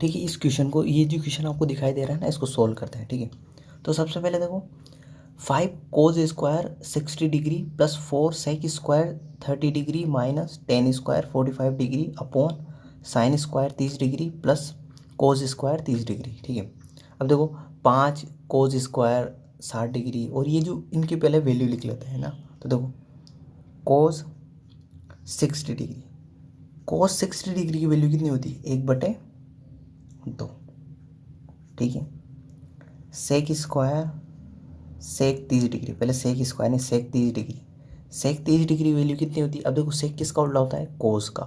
ठीक है, इस क्वेश्चन को, ये जो क्वेश्चन आपको दिखाई दे रहा है ना, इसको सोल्व करते हैं। ठीक है, तो सबसे पहले देखो 5 cos square 60 degree plus 4 sec square 30 degree minus 10 square 45 degree upon sine square 30 degree plus cos square 30 degree. ठीक है, अब देखो 5 कोज स्क्वायर 60 डिग्री और ये जो इनकी पहले वैल्यू लिख लेते हैं ना। तो देखो कोज 60 डिग्री, कोज 60 डिग्री की वैल्यू कितनी होती है, 1/2। ठीक है, सेक स्क्वायर सेक 30 डिग्री, पहले सेक स्क्वायर नहीं सेक 30 डिग्री, सेक 30 डिग्री वैल्यू कितनी होती है। अब देखो सेक किसका उल्टा होता है, कोस का।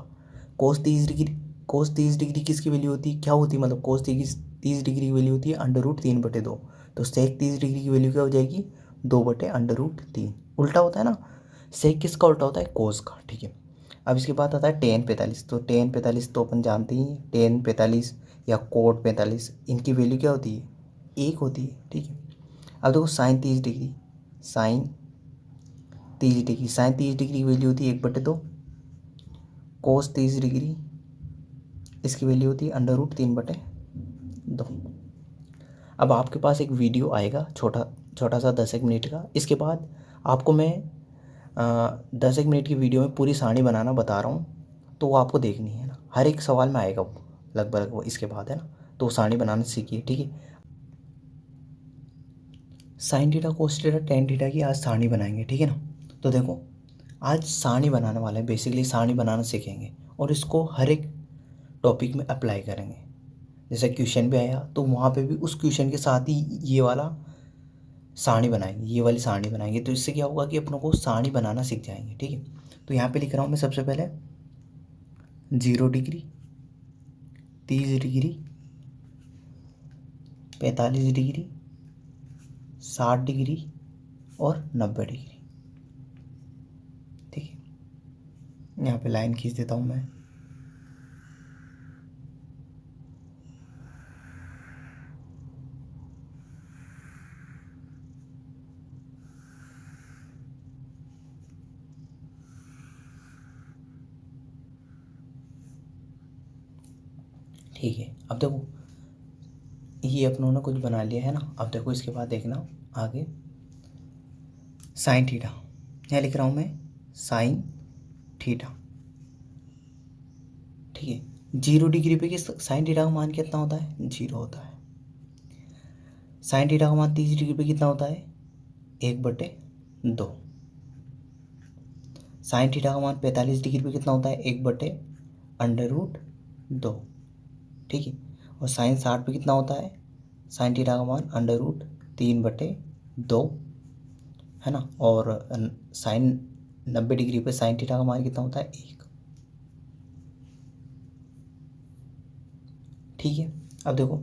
कोस 30 डिग्री, कोस 30 डिग्री किसकी वैल्यू होती है, क्या होती है, मतलब कोस 30 डिग्री की वैल्यू होती है √3/2। तो सेक 30 डिग्री की वैल्यू क्या हो जाएगी, 2/√3। उल्टा होता है ना, सेक किसका उल्टा होता है, कोस का। ठीक है, अब इसके बाद आता है टेन 45। तो टेन 45 तो अपन जानते ही हैं, टेन 45 या कोट 45, इनकी वैल्यू क्या होती है, 1 होती है। ठीक है, अब देखो sine 30 degree, sine 30 degree, sine 30 degree की वैल्यू होती है 1/2। कोस 30 डिग्री, इसकी वैल्यू होती है √3/2। अब आपके पास एक वीडियो आएगा छोटा छोटा सा 10 मिनट का, इसके बाद आपको मैं 10 मिनट की वीडियो में पूरी सारणी बनाना बता रहा हूँ, तो वो आपको देखनी है ना, हर एक सवाल में आएगा वो लगभग वो इसके बाद, है ना। तो सारणी बनाना सीखिए। ठीक है, sine theta cos theta tan theta की आज सारणी बनाएंगे। ठीक है ना, तो देखो आज सारणी बनाने वाले हैं, बेसिकली सारणी बनाना सीखेंगे और इसको हर एक टॉपिक में अप्लाई करेंगे। जैसे क्वेश्चन भी आया तो वहाँ पे भी उस क्वेश्चन के साथ ही ये वाला सारणी बनाएंगे, ये वाली सारणी बनाएंगे। तो इससे क्या होगा कि अपनों को सारणी बनाना सीख जाएंगे। ठीक है, तो यहाँ पे लिख रहा हूँ मैं सबसे पहले 0 डिग्री 30 डिग्री 45 डिग्री 60 डिग्री और 90 डिग्री। ठीक है, यहाँ पे लाइन खींच देता हूँ मैं। ठीक है, अब देखो ये अपनों ने कुछ बना लिया है ना। अब देखो इसके बाद देखना आगे साइन थीटा, यहाँ लिख रहा हूँ मैं साइन थीटा। ठीक है, 0 डिग्री पे किस साइन थीटा का मान कितना होता है, 0 होता है। साइन थीटा का मान 30 डिग्री पे कितना होता है, 1/2। साइन थीटा का मान 45 डिग्री पे कितना होता है, 1/√2। ठीक है, और साइन 60 पे कितना होता है, साइन थीटा का मान √3/2, है ना। और साइन 90 डिग्री पे साइन थीटा का मान कितना होता है, 1। ठीक है, अब देखो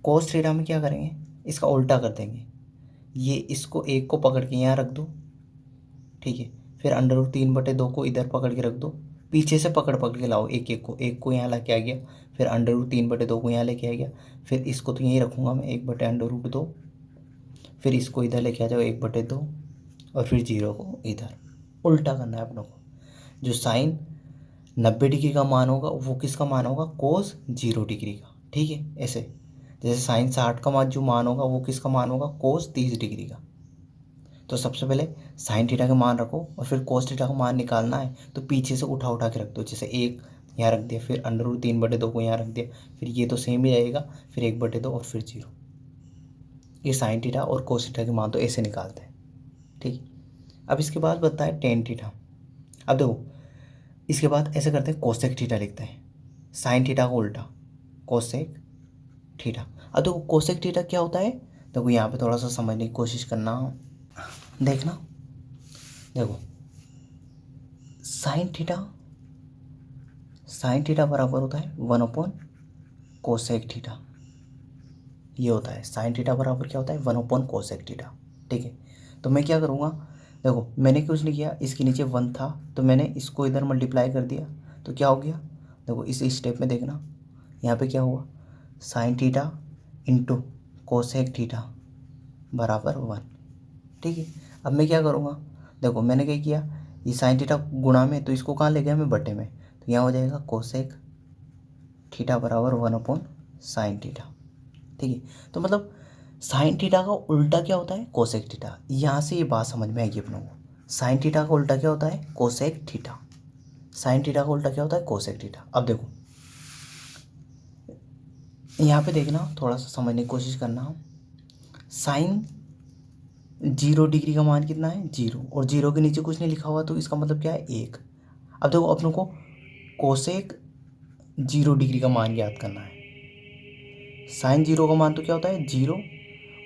कोस थीटा में क्या करेंगे, इसका उल्टा कर देंगे। ये इसको 1 को पकड़ के यहाँ रख दो। ठीक है, फिर √3/2 को इधर पकड़ के रख दो, पीछे से पकड़ पकड़ के लाओ एक एक को यहाँ लेके आ गया, फिर √3/2 को यहाँ लेके आ गया, फिर इसको तो यहीं रखूँगा मैं 1/√2, फिर इसको इधर लेके आ जाओ 1/2 और फिर 0 को इधर। उल्टा करना है अपनों को। जो साइन 90 डिग्री का मान होगा वो किसका मान होगा, कोस 0 डिग्री का। ठीक है, ऐसे जैसे साइन 60 का मान जो मान होगा वो किसका मान होगा, कोस 30 डिग्री का। तो सबसे पहले साइन थीटा का मान रखो और फिर कोस थीटा का मान निकालना है तो पीछे से उठा उठा के रख दो। जैसे 1 यहाँ रख दिया, फिर √3/2 को यहाँ रख दिया, फिर ये तो सेम ही रहेगा, फिर 1/2 और फिर 0। ये साइन थीटा और कोस थीटा के मान तो ऐसे निकालते हैं। ठीक, अब इसके बाद बनता है टेन थीटा। अब देखो इसके बाद ऐसे करते हैं, कोसेक थीटा लिखते हैं, साइन थीटा का उल्टा कोसेक थीटा। अब देखो कोसेक थीटा क्या होता है, देखो यहाँ पे थोड़ा सा समझने की कोशिश करना, देखना। देखो साइन थीटा बराबर होता है 1/कोसेक थीटा। ये होता है साइन थीटा बराबर क्या होता है, 1/कोसेक थीटा। ठीक है, तो मैं क्या करूँगा, देखो मैंने कुछ नहीं किया, इसके नीचे 1 था तो मैंने इसको इधर मल्टीप्लाई कर दिया, तो क्या हो गया, देखो इस स्टेप में देखना, यहाँ पे क्या हुआ, sine theta into cosec theta बराबर 1। ठीक है, अब मैं क्या करूँगा, देखो मैंने क्या किया, ये साइन थीटा गुणा में, तो इसको कहाँ ले गया मैं, बटे में, तो यहाँ हो जाएगा कोसेक थीटा बराबर 1/√2। साइन थीटा, ठीक है। तो मतलब साइन थीटा का उल्टा क्या होता है, कोसेक थीटा। यहाँ से ये बात समझ में आएगी अपनों को। साइन थीटा का उल्टा क्या होता है, कोसेक थीटा। साइन थीटा का उल्टा क्या होता है, कोसेक थीटा। अब देखो यहाँ पे देखना, थोड़ा सा समझने की कोशिश करना। साइन 0 डिग्री का मान कितना है, 0, और 0 के नीचे कुछ नहीं लिखा हुआ, तो इसका मतलब क्या है, 1। अब देखो अपनों को कोसेक 0 डिग्री का मान ज्ञात करना है। साइन 0 का मान तो क्या होता है, 0,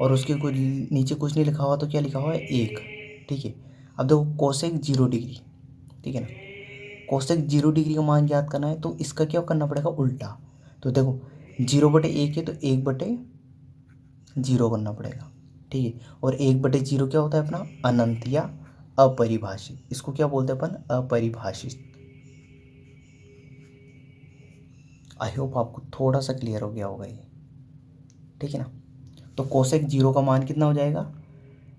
और उसके कुछ नीचे कुछ नहीं लिखा हुआ, तो क्या लिखा हुआ है, 1, ठीक है। अब देखो कोसेक 0 डिग्री, ठीक है ना। कोसेक 0 डिग्री का मान ज्ञात करना है, तो इसका क्या करना पड़ेगा, उल्टा। तो देखो 0/1 है, तो 1/0 करना पड़ेगा, ठीक है। और 1/0 क्या होता है अपना, अनंत या अपरिभाषित। इसको क्या बोलते हैं अपन, अपरिभाषित। आई होप आपको थोड़ा सा क्लियर हो गया होगा ये, ठीक है ना। तो कोसेक 0 का मान कितना हो जाएगा,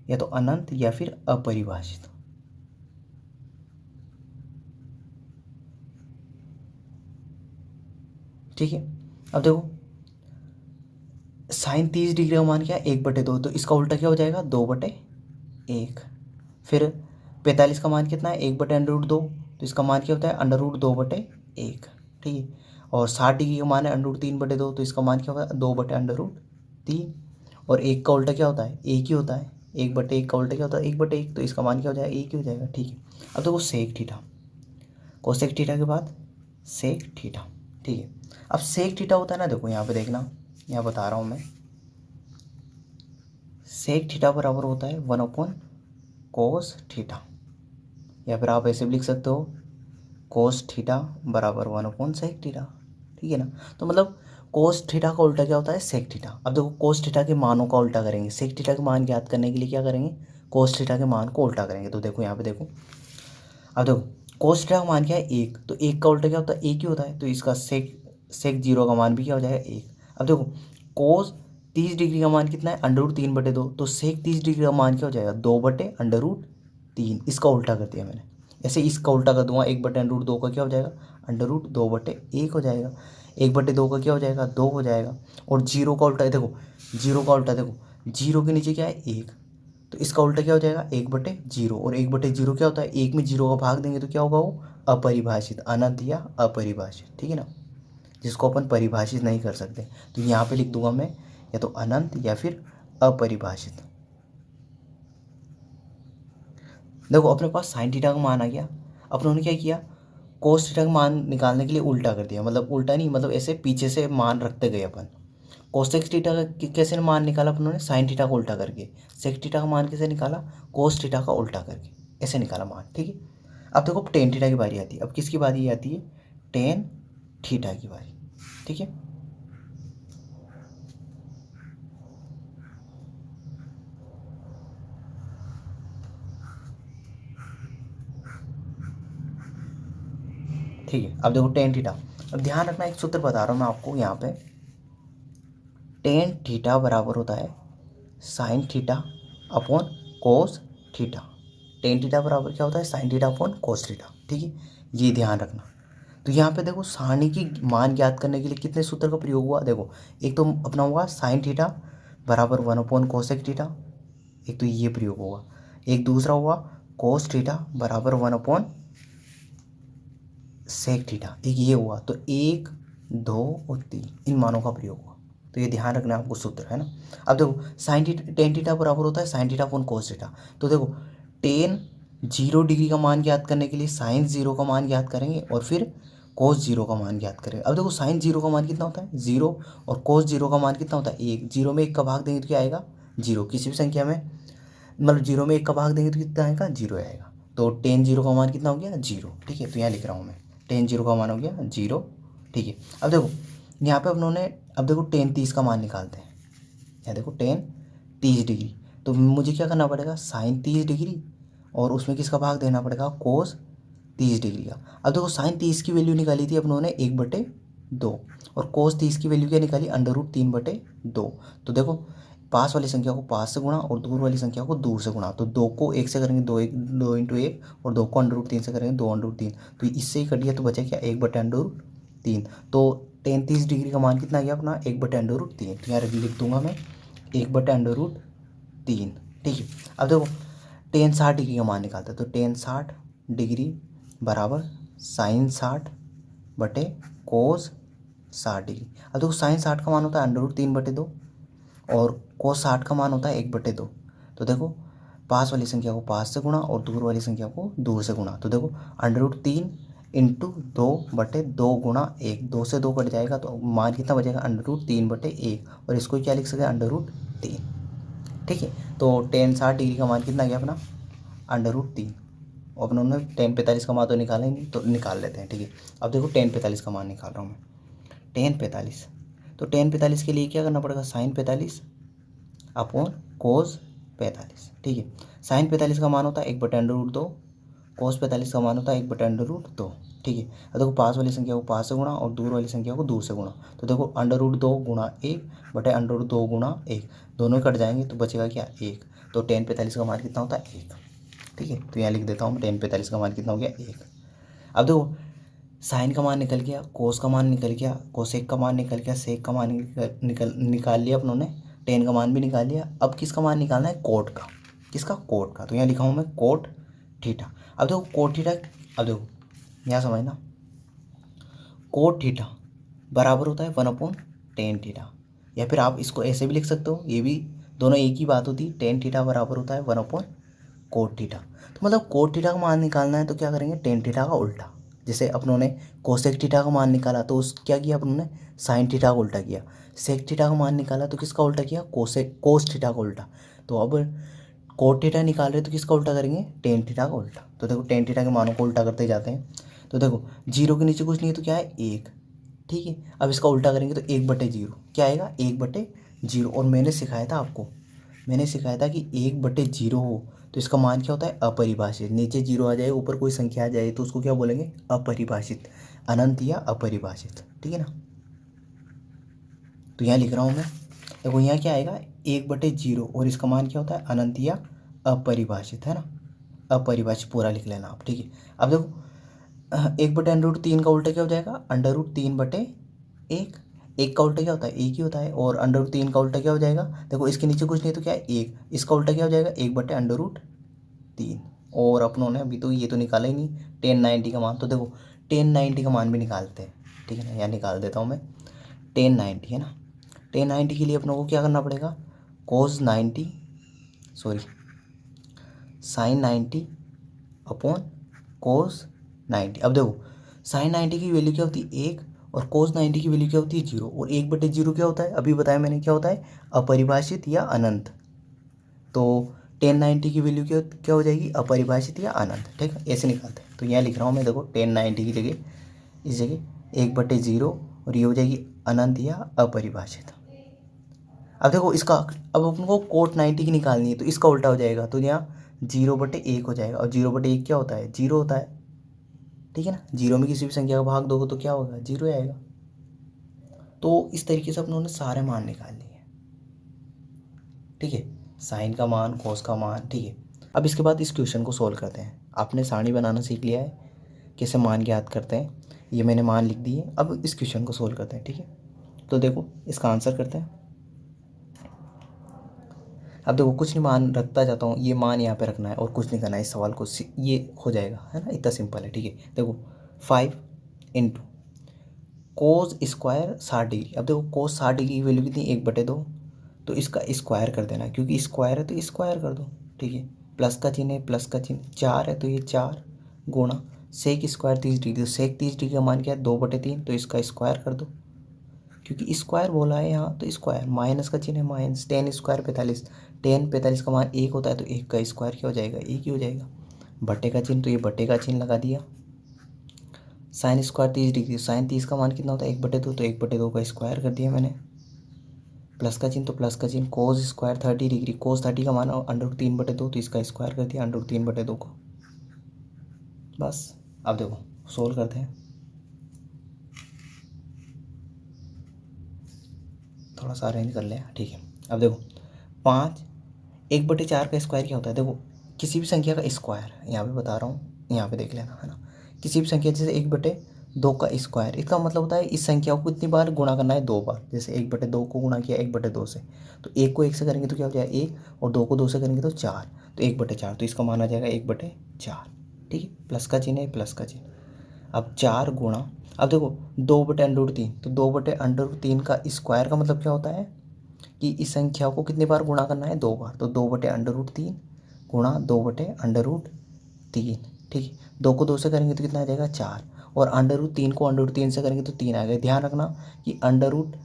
या तो अनंत या फिर अपरिभाषित। ठीक है। अब देखो साइन 30 डिग्री का मान क्या है, 1/2, तो इसका उल्टा क्या हो जाएगा, 2/1। फिर 45 का मान कितना है, 1/√2, तो इसका मान क्या होता है, √2/1, ठीक है। और 60 डिग्री का मान है √3/2, तो इसका मान क्या होगा, 2/√3। और 1 का उल्टा क्या होता है, 1 ही होता है। 1/1 का उल्टा क्या होता है, 1/1, तो इसका मान क्या हो जाएगा, 1 ही हो जाएगा, ठीक है। अब देखो सेक थीटा, कोसेक थीटा के बाद सेक थीटा, ठीक है। अब सेक थीटा होता है ना, देखो यहाँ पे देखना, यहाँ बता रहा हूँ मैं। सेक थीटा बराबर होता है 1/कोस थीटा, या फिर आप ऐसे भी लिख सकते हो, कोस थीटा बराबर 1/सेक थीटा, ठीक है ना। तो मतलब कोस थीटा का उल्टा क्या होता है, सेक थीटा। अब देखो कोस थीटा के मानों का उल्टा करेंगे, सेक थीटा के मान ज्ञात करने के लिए क्या करेंगे, कोस थीटा के मान को उल्टा करेंगे। तो देखो यहाँ पे देखो, अब देखो कोस थीटा का मान क्या है, 1, तो 1 का उल्टा क्या होता है, 1 ही होता है, तो इसका सेक सेक 0 का मान भी क्या हो जाएगा, 1। अब देखो कोस 30 डिग्री का मान कितना है, √3/2, तो सेक 30 डिग्री का मान क्या हो जाएगा, 2/√3। इसका उल्टा कर दिया मैंने। ऐसे इसका उल्टा कर दूंगा, 1/√2 का क्या हो जाएगा, √2/1 हो जाएगा। 1/2 का क्या हो जाएगा, 2 हो जाएगा। और 0 का उल्टा देखो, 0 का उल्टा देखो, 0 के नीचे क्या है, 1, तो इसका उल्टा क्या हो जाएगा, 1/0। और 1/0 क्या होता है, 1 में 0 का भाग देंगे तो क्या होगा, वो अपरिभाषित, अनंत या अपरिभाषित, ठीक है ना, जिसको अपन परिभाषित नहीं कर सकते। तो यहाँ पे लिख दूंगा मैं, या तो अनंत या फिर अपरिभाषित। देखो अपने पास साइन थीटा का मान आ गया। अपनों ने क्या किया, कोस थीटा का मान निकालने के लिए उल्टा कर दिया, मतलब उल्टा नहीं, मतलब ऐसे पीछे से मान रखते गए अपन। कोसेक थीटा का कैसे मान निकाला अपन ने, साइन थीटा का उल्टा करके। सेक थीटा का मान कैसे निकाला, कोस थीटा का उल्टा करके, ऐसे निकाला मान, ठीक है। अब देखो टेन थीटा की बारी आती है। अब किसकी बारी आती है, टेन थीटा की बारी, ठीक है। ठीक है, अब देखो टेन थीटा। अब ध्यान रखना, एक सूत्र बता रहा हूँ मैं आपको यहाँ पे। टेन थीटा बराबर होता है sine theta upon cos theta. Tan theta बराबर क्या होता है, sine theta upon cos theta, ठीक है। ये ध्यान रखना। तो यहाँ पे देखो सारणी की मान ज्ञात करने के लिए कितने सूत्र का प्रयोग हुआ, देखो एक तो अपना हुआ साइन थीटा बराबर 1/कोसेक थीटा, एक तो ये प्रयोग होगा। एक दूसरा हुआ कोस थीटा बराबर 1/सेक थीटा, एक ये हुआ। तो 1, 2 और 3 इन मानों का प्रयोग हुआ। तो ये ध्यान रखना आपको सूत्र, है ना। अब देखो साइन थीटा, टेन थीटा बराबर होता है sine theta upon cos theta. तो देखो टेन 0 डिग्री का मान ज्ञात करने के लिए साइन 0 का मान ज्ञात करेंगे, और फिर कोस 0 का मान ज्ञात करेंगे। अब देखो साइन 0 का मान कितना होता है, 0, और कोस 0 का मान कितना होता है, 1। 0 में 1 का भाग देंगे तो क्या आएगा, 0। किसी भी संख्या में मतलब 0 में 1 का भाग देंगे तो कितना आएगा, 0 आएगा। तो टेन 0 का मान कितना हो गया, 0, ठीक है। तो यहाँ लिख रहा हूँ मैं, टेन 0 का मान हो गया 0, ठीक है। अब देखो यहाँ पे उन्होंने, अब देखो टेन 30 का मान निकालते हैं। यहाँ देखो टेन 30 डिग्री, तो मुझे क्या करना पड़ेगा, साइन 30 डिग्री, और उसमें किसका भाग देना पड़ेगा, कोस 30 डिग्री का। अब देखो साइन 30 की वैल्यू निकाली थी अपनों ने 1/2, और कोस 30 की वैल्यू क्या निकाली, √3/2। तो देखो पास वाली संख्या को पास से गुणा और दूर वाली संख्या को दूर से गुणा, तो 2 को 1 से करेंगे, 2 × 1, और 2 को √3 से करेंगे, 2 √3। तो इससे ही कटिए, तो बचा क्या, 1/√3। तो टेन 30 डिग्री का मान कितना आ गया अपना 1/√3। तो यहाँ लिख दूंगा मैं 1/√3। ठीक है। अब देखो टेन 60 डिग्री का मान निकालता है, तो टेन 60 डिग्री बराबर साइन 60 बटे कोस 60 डिग्री। अब देखो साइन 60 का मान होता है √3/2 और कोस 60 का मान होता है 1/2। तो देखो पास वाली संख्या को पास से गुणा और दूर वाली संख्या को दूर से गुणा। तो देखो √3 इंटू 2/2 गुणा 1, 2 से 2 कट जाएगा तो मान कितना बचेगा √3/1 और इसको क्या लिख सकते हैं √3। ठीक है। तो टेन 60 डिग्री का मान कितना गया अपना √3। और अपने उन्होंने टेन 45 का मान तो निकाला ही नहीं, तो निकाल लेते हैं। ठीक है। अब देखो टेन 45 का मान निकाल रहा हूँ मैं, टेन 45। तो टेन 45 के लिए क्या करना पड़ेगा साइन 45 अपॉन कोस 45। ठीक है। साइन 45 का मान होता है 1/√2, कोस 45 का मान होता है 1/√2। ठीक है। अब देखो पास वाली संख्या को पास से गुणा और दूर वाली संख्या को दूर से गुणा। तो देखो √2 गुणा 1/√2 गुणा 1, दोनों कट जाएंगे तो बचेगा क्या 1। तो टेन 45 का मान कितना होता है 1। ठीक है। तो यहाँ लिख देता हूँ टेन 45 का मान कितना हो गया 1। अब देखो साइन का मान निकल गया, कोस का मान निकल गया, कोसेक का मान निकल गया, सेक का मान निकाल लिया अपनों ने, टेन का मान भी निकाल लिया। अब किसका मान निकालना है कोट का। किसका कोट का। तो यहाँ लिखा हूँ मैं कोट थीटा। अब देखो कोट थीटा, अब देखो यहाँ समझना कोट थीटा बराबर होता है 1/tan थीटा, या फिर आप इसको ऐसे भी लिख सकते हो, ये भी दोनों एक ही बात होती है। टेन थीटा बराबर होता है 1/कोट थीटा। तो मतलब कोट थीटा का मान निकालना है तो क्या करेंगे टेन थीटा का उल्टा। जैसे अपनों ने कोसेक थीटा का मान निकाला तो उस क्या किया अपनों ने साइन थीटा का उल्टा किया। सेक थीटा का मान निकाला तो किसका उल्टा किया कोस थीटा का उल्टा। तो अब कोट थीटा निकाल रहे तो किसका उल्टा करेंगे टेन थीटा का उल्टा। तो देखो टेन थीटा के मानों को उल्टा करते जाते हैं। तो देखो जीरो के नीचे कुछ नहीं है तो क्या है 1। ठीक है। अब इसका उल्टा करेंगे तो 1/0 क्या आएगा 1/0। और मैंने सिखाया था आपको, मैंने सिखाया था कि 1/0 हो तो इसका मान क्या होता है अपरिभाषित। नीचे जीरो आ जाए ऊपर कोई संख्या आ जाए तो उसको क्या बोलेंगे अपरिभाषित, अनंत या अपरिभाषित। ठीक है ना। तो यहाँ लिख रहा हूँ मैं, देखो यहाँ क्या आएगा 1/0 और इसका मान क्या होता है अनंत या अपरिभाषित, है ना। अपरिभाषित पूरा लिख लेना आप। ठीक है। अब देखो 1/√3 का उल्टा क्या हो जाएगा √3/1। एक का उल्टा क्या होता है एक ही होता है, और √3 का उल्टा क्या हो जाएगा देखो इसके नीचे कुछ नहीं तो क्या है 1, इसका उल्टा क्या हो जाएगा 1/√3। और अपनों ने अभी तो ये तो निकाला ही नहीं टेन 90 का मान। तो देखो टेन 90 का मान भी निकालते हैं। ठीक है ना। यहाँ निकाल देता हूँ मैं टेन 90, है ना। टेन 90 के लिए अपनों को क्या करना पड़ेगा कोस 90 सॉरी साइन 90 अपॉन कोस 90। अब देखो साइन 90 की वैल्यू क्या होती है 1 और कोस 90 की वैल्यू क्या होती है 0। और 1/0 क्या होता है अभी बताया मैंने क्या होता है अपरिभाषित या अनंत। तो टेन 90 की वैल्यू क्या क्या हो जाएगी अपरिभाषित या अनंत। ठीक है। ऐसे निकालते हैं। तो यहाँ लिख रहा हूँ मैं देखो टेन 90 की जगह इस जगह 1/0 और ये हो जाएगी अनंत या अपरिभाषित। अब देखो इसका अब अपन को कोट 90 की निकालनी है तो इसका उल्टा हो जाएगा। तो यहाँ 0/1 हो जाएगा और 0/1 क्या होता है 0 होता है। ठीक है ना। जीरो में किसी भी संख्या का भाग दोगे तो क्या होगा 0 आएगा। तो इस तरीके से अपन ने सारे मान निकाल लिए। ठीक है। साइन का मान कोस का मान। ठीक है। अब इसके बाद इस क्वेश्चन को सोल्व करते हैं। आपने सारणी बनाना सीख लिया है, कैसे मान ज्ञात करते हैं, ये मैंने मान लिख दिए। अब इस क्वेश्चन को सोल्व करते हैं। ठीक है। तो देखो इसका आंसर करते हैं। अब देखो कुछ नहीं मान रखता जाता हूँ, ये मान यहाँ पे रखना है और कुछ नहीं करना है। इस सवाल को ये हो जाएगा, है ना। इतना सिंपल है। ठीक है। देखो 5 इंटू कोस स्क्वायर 60 डिग्री। अब देखो कोस 60 डिग्री की वैल्यू कितनी 1/2। तो इसका स्क्वायर कर देना, क्योंकि स्क्वायर है तो स्क्वायर कर दो। ठीक है। प्लस का चिन्ह है प्लस का चिन्ह, 4 है तो ये 4 गुणा सेक स्क्वायर 30 डिग्री। तो सेक 30 डिग्री का मान क्या है 2/3। तो इसका स्क्वायर कर दो, क्योंकि स्क्वायर बोला है यहाँ तो स्क्वायर। माइनस का चिन्ह है माइनस, टेन स्क्वायर 45। टेन 45 का मान 1 होता है तो 1 का स्क्वायर क्या हो जाएगा 1 ही हो जाएगा। बटे का चिन्ह तो ये बटे का चिन्ह लगा दिया। साइन स्क्वायर 30 डिग्री, साइन 30 का मान कितना होता है 1/2। तो 1/2 का स्क्वायर कर दिया मैंने। प्लस का चिन्ह तो प्लस का चिन्ह, कोस स्क्वायर 30 डिग्री, कोस 30 का मान √3/2। तो इसका स्क्वायर कर दिया √3/2 को। बस अब देखो सोल्व करते हैं। थोड़ा सा अरेंज कर लिया। ठीक है। अब देखो 5 1/4 का स्क्वायर क्या होता है। देखो किसी भी संख्या का स्क्वायर यहाँ पे बता रहा हूँ, यहाँ पे देख लेना, है ना। किसी भी संख्या जैसे दो का स्क्वायर, इसका मतलब होता है इस संख्या को कितनी बार गुणा करना है, 2 बार। जैसे 1/2 को गुणा किया 1/2 से, तो 1 को 1 से करेंगे तो क्या हो जाएगा 1, और 2 को 2 से करेंगे तो 4, तो 1/4, तो इसका मान आ जाएगा 1/4। ठीक है, प्लस का चिन्ह है, प्लस का चिन्ह। अब 4 गुणा, अब देखो 2/√3, तो 2/√3 का स्क्वायर का मतलब क्या होता है कि इस संख्या को कितनी बार गुणा करना है, 2 बार। तो 2/√3 गुणा 2/√3। ठीक है, 2 को 2 से करेंगे तो कितना आ जाएगा 4, और √3 को √3 से करेंगे तो 3 आ गया। ध्यान रखना कि अंडर रूट,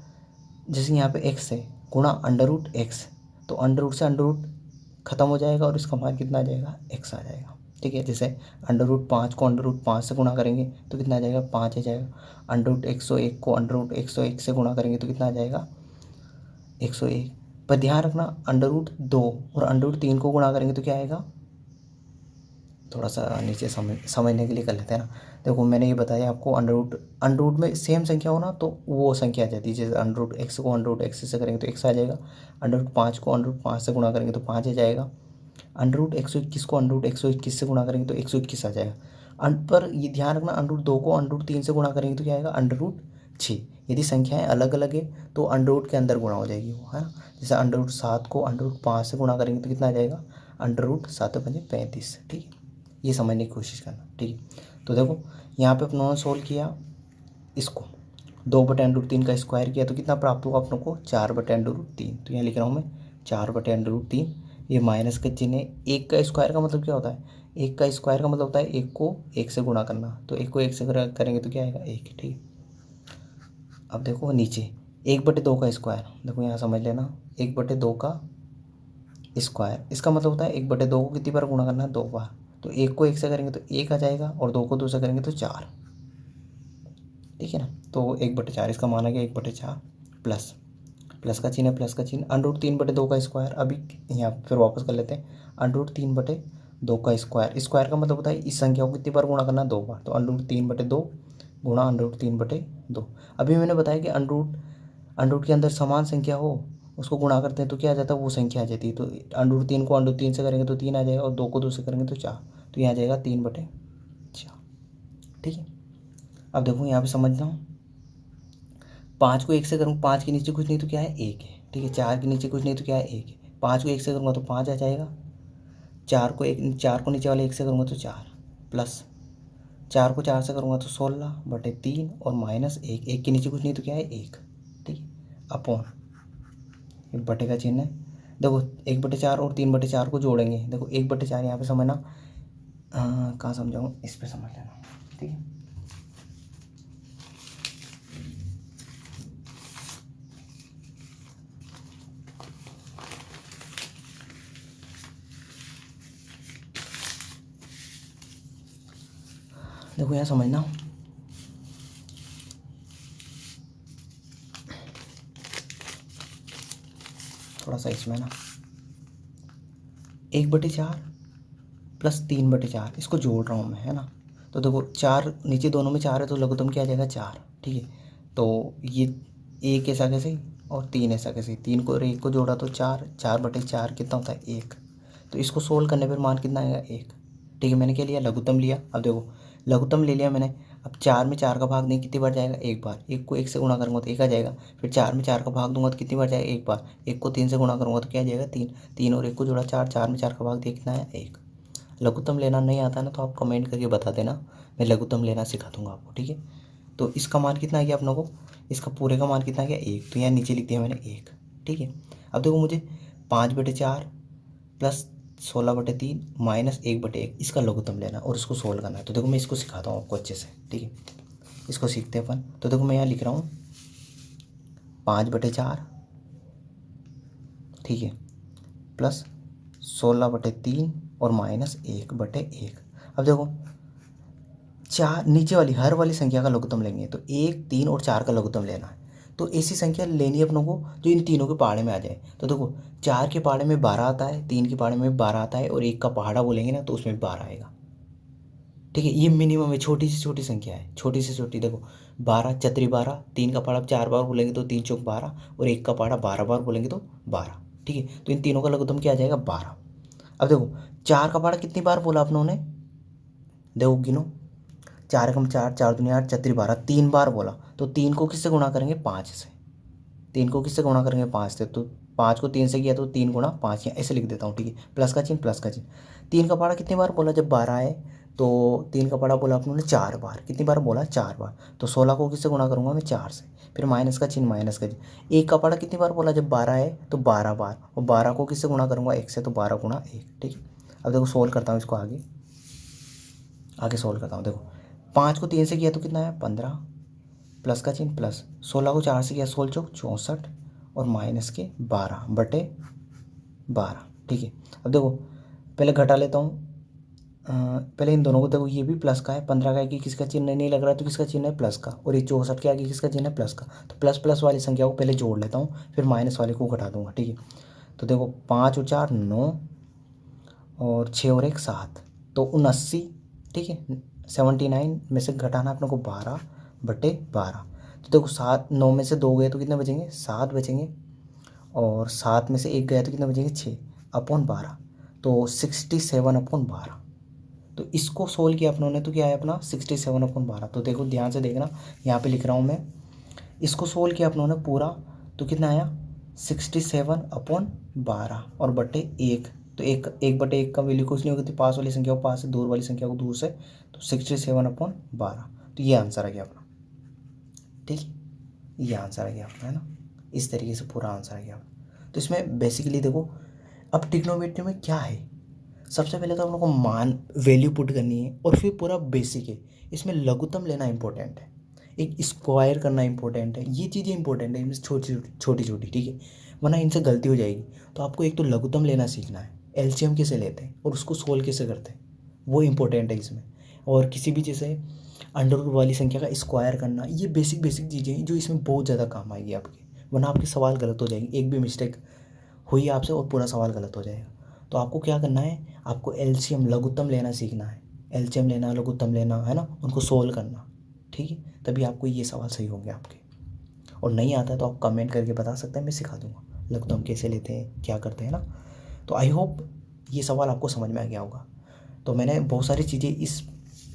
जैसे यहाँ पे x है, गुणा √x, तो अंडर रूट से अंडर रूट खत्म हो जाएगा और इसका मान कितना आ जाएगा, x आ जाएगा। ठीक है, जैसे √5 को √5 से गुणा करेंगे तो कितना आ जाएगा, 5 आ जाएगा। √101 को √101 से गुणा करेंगे तो कितना आ जाएगा, 101। पर ध्यान रखना √2 और √3 को गुणा करेंगे तो क्या आएगा, थोड़ा सा नीचे समझने के लिए कर लेते हैं ना। देखो मैंने ये बताया आपको, अंडर रूट में सेम संख्या हो ना तो वो संख्या आ जाती है। जैसे √x को √x से करेंगे तो x आ जाएगा, √5 को √5 से गुणा करेंगे तो 5 आ जाएगा, √121 को √121 से गुणा करेंगे तो 121 आ जाएगा। पर ये ध्यान रखना √2 को √3 से गुणा करेंगे तो क्या आएगा, √6। यदि संख्याएं अलग अलग है तो अंडर रूट के अंदर गुणा हो जाएगी वो, है ना। जैसे √7 को √5 से गुणा करेंगे तो कितना आ जाएगा, √7×5 = 35। ठीक है, ये समझने की कोशिश करना। ठीक है, तो देखो यहाँ पे अपनों ने सोल्व किया इसको, 2/√3 का स्क्वायर किया तो कितना प्राप्त हुआ अपनों को, 4/√3। तो यहाँ लिख रहा हूँ मैं 4/√3। ये माइनस का चिन्ह है। 1 का स्क्वायर का मतलब क्या होता है, 1 का स्क्वायर का मतलब होता है 1 को 1 से गुणा करना, तो 1 को 1 से करेंगे तो क्या आएगा, 1। ठीक है, अब देखो नीचे 1/2 का स्क्वायर, देखो यहाँ समझ लेना, 1/2 का स्क्वायर, इसका मतलब होता है 1/2 को कितनी बार गुणा करना है, 2 बार। तो 1 को 1 से करेंगे तो 1 आ जाएगा, और 2 को 2 से करेंगे तो 4। ठीक है ना, तो 1/4, इसका मान आ गया 1/4, प्लस प्लस का चिन्ह है, प्लस का चिन्ह। √3/2 का स्क्वायर, अभी यहाँ फिर वापस कर लेते हैं। √3/2 का स्क्वायर, स्क्वायर का मतलब होता है इस संख्या को कितनी बार गुणा करना है, 2 बार। तो √3/2 गुणा √3/2। अभी मैंने बताया कि अंडर रूट के अंदर समान संख्या हो उसको गुणा करते हैं तो क्या आ जाता है, वो संख्या आ जाती है। तो √3 को √3 से करेंगे तो 3 आ जाएगा, और 2 को 2 से करेंगे तो 4, तो यहाँ आ जाएगा 3/4। ठीक है, अब देखो यहाँ पे समझना, 5 को 1 से करूँ, 5 के नीचे कुछ नहीं तो क्या है, 1 है। ठीक है, 4 के नीचे कुछ नहीं तो क्या है, 1 है। 5 को 1 से करूँगा तो 5 आ जाएगा, 4 को नीचे वाले 1 से करूँगा तो 4, प्लस 4 को 4 से करूँगा तो 16/3, और -1, 1 के नीचे कुछ नहीं तो क्या है, 1। ठीक है, अपॉन एक बटे का चिन्ह है। देखो 1/4 और 3/4 को जोड़ेंगे, देखो 1/4 यहाँ पे समझना, कहाँ समझाऊँ, इस पे समझ लेना। ठीक है, देखो यहाँ समझना, थोड़ा सा इसमें ना, 1/4 प्लस 3/4, इसको जोड़ रहा हूँ मैं, है ना। तो देखो 4 नीचे दोनों में 4 है, तो लघुत्तम क्या आ जाएगा, 4। ठीक है, तो ये 1 ऐसा कैसे और 3 ऐसा कैसे, 3 को और 1 को जोड़ा तो 4, 4/4 कितना होता है, 1। तो इसको सोल्व करने पर मान कितना आएगा, 1। ठीक है, मैंने क्या लिया, लघुत्तम लिया। अब देखो लघुत्तम ले लिया मैंने, अब 4 में 4 का भाग दें कितनी बार जाएगा, 1 बार। 1 को 1 से गुणा करूँगा तो 1 आ जाएगा, फिर 4 में 4 का भाग दूंगा तो कितनी बार जाएगा, 1 बार। 1 को 3 से गुणा करूँगा तो क्या आ जाएगा, 3। 3 और 1 को जोड़ा 4, 4 में 4 का भाग दिया कितना है, 1। लघुत्तम लेना नहीं आता ना तो आप कमेंट करके बता देना, मैं लघुत्तम लेना सिखा दूंगा आपको। ठीक है, तो इसका मान कितना आ गया अपनों को, इसका पूरे का मान कितना आ गया, 1। तो यहाँ नीचे लिख दिया मैंने 1। ठीक है, अब देखो मुझे 5/4 प्लस 16/3 -1/1 इसका लघुत्तम लेना और इसको सोल्व करना है। तो देखो मैं इसको सिखाता हूँ आपको अच्छे से। ठीक है, इसको सीखते हैं अपन। तो देखो मैं यहाँ लिख रहा हूँ 5/4, ठीक है, प्लस 16/3 और -1/1। अब देखो 4 नीचे वाली हर वाली संख्या का लघुत्तम लेंगे, तो 1, 3 और 4 का लघुत्तम लेना है। तो ऐसी संख्या लेनी है अपनों को जो इन तीनों के पहाड़े में आ जाए। तो देखो 4 के पहाड़े में 12 आता है, 3 के पहाड़े में 12 आता है, और 1 का पहाड़ा बोलेंगे ना तो उसमें 12 आएगा। ठीक है, ये मिनिमम है, छोटी से छोटी संख्या है, छोटी से छोटी। देखो 12 चतरी 12, 3 का पहाड़ा 4 बार बोलेंगे तो 3 चौक 12, और 1 का पहाड़ा 12 बार बोलेंगे तो 12। ठीक है, तो इन तीनों का लघुत्तम क्या आ जाएगा, 12। अब देखो 4 का पहाड़ा कितनी बार बोला अपनों ने, देखो गिनो, 4 एकम 4, 4 दूनी 8, 4 12, 3 बार बोला तो 3 को किससे गुणा करेंगे 5 से, 3 को किससे गुणा करेंगे 5 से, तो 5 को 3 से किया तो 3 गुणा 5, या ऐसे लिख देता हूँ, ठीक है, प्लस का चिन्ह प्लस का चिन्ह। 3 का पहाड़ा कितनी बार बोला जब 12 है, तो 3 का पहाड़ा बोला अपनों ने 4 बार, कितनी बार बोला 4 बार, तो 16 को किससे गुणा करूँगा मैं 4 से, फिर माइनस का चिन्ह माइनस का चिन्ह। 1 का पहाड़ा कितनी बार बोला जब 12 है, तो 12 बार, और 12 को किससे गुणा करूँगा 1 से, तो 12 गुणा 1, ठीक है। अब देखो सोल्व करता हूँ इसको, आगे आगे सोल्व करता हूँ। देखो 5 को 3 से किया तो कितना है 15, प्लस का चिन्ह प्लस, 16 को 4 से किया 16 चौक 64, और माइनस के 12 बटे 12, ठीक है। अब देखो पहले घटा लेता हूँ, पहले इन दोनों को देखो, ये भी प्लस का है, 15 का आगे किसका चिन्ह नहीं लग रहा है तो किसका चिन्ह है प्लस का, और ये 64 के आगे किसका चिन्ह है प्लस का, तो प्लस प्लस वाली संख्या को पहले जोड़ लेता हूँ, फिर माइनस वाले को घटा दूंगा, ठीक है। तो देखो 5 और 4 9, और 6 और 1 7, तो 79, ठीक है। 79 में से घटाना अपने को 12 बटे 12, तो देखो 7, 9 में से 2 गए तो कितने बचेंगे 7 बचेंगे, और 7 में से 1 गया तो कितने बचेंगे 6 अपॉन 12, तो 67 अपॉन 12। तो इसको सोल्व किया अपनों ने तो क्या है अपना 67 अपॉन 12। तो देखो ध्यान से देखना, यहाँ पे लिख रहा हूँ मैं, इसको सोल्व किया अपनों ने पूरा, तो कितना आया 67 अपॉन 12 और बटे 1, तो 1/1 का वैल्यू कुछ नहीं होगी, तो पास वाली संख्या को पास से, दूर वाली संख्या को दूर से, तो 67 अपॉन 12, तो ये आंसर आ गया अपना, ठीक है, ये आंसर आ गया अपना, है ना। इस तरीके से पूरा आंसर आ गया अपना। तो इसमें बेसिकली देखो, अब ट्रिग्नोमेट्री में क्या है, सबसे पहले तो हम लोग को मान वैल्यू पुट करनी है, और फिर पूरा बेसिक है, इसमें लघुत्तम लेना इंपॉर्टेंट है, एक स्क्वायर करना इंपॉर्टेंट है, ये चीज़ें इंपॉर्टेंट है इनमें छोटी छोटी, ठीक है, वरना इनसे गलती हो जाएगी। तो आपको एक तो लघुत्तम लेना सीखना है, एलसीएम कैसे लेते हैं और उसको सोल्व कैसे करते हैं, वो इंपॉर्टेंट है इसमें। और किसी भी जैसे अंडर रूट वाली संख्या का स्क्वायर करना, ये बेसिक बेसिक चीज़ें हैं जो इसमें बहुत ज़्यादा काम आएगी आपके, वरना आपके सवाल गलत हो जाएंगे, एक भी मिस्टेक हुई आपसे और पूरा सवाल गलत हो जाएगा। तो आपको क्या करना है, आपको एलसीएम लघुत्तम लेना सीखना है, एलसीएम लेना लघुत्तम लेना, है ना, उनको सोल्व करना, ठीक है, तभी आपको ये सवाल सही होंगे आपके। और नहीं आता है तो आप कमेंट करके बता सकते हैं, मैं सिखा दूंगा लघुत्तम कैसे लेते हैं क्या करते हैं ना। तो आई होप ये सवाल आपको समझ में आ गया होगा। तो मैंने बहुत सारी चीज़ें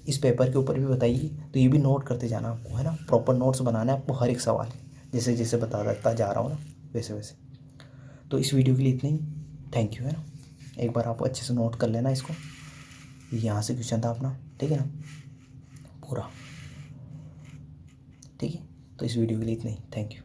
इस पेपर के ऊपर भी बताई, तो ये भी नोट करते जाना आपको, है ना, प्रॉपर नोट्स बनाना है आपको हर एक सवाल, जैसे जैसे बताता जा रहा हूँ ना वैसे वैसे। तो इस वीडियो के लिए इतना ही, थैंक यू, है ना। एक बार आप अच्छे से नोट कर लेना इसको, यहाँ से क्वेश्चन था अपना, ठीक है ना, पूरा, ठीक है। तो इस वीडियो के लिए इतना ही, थैंक यू।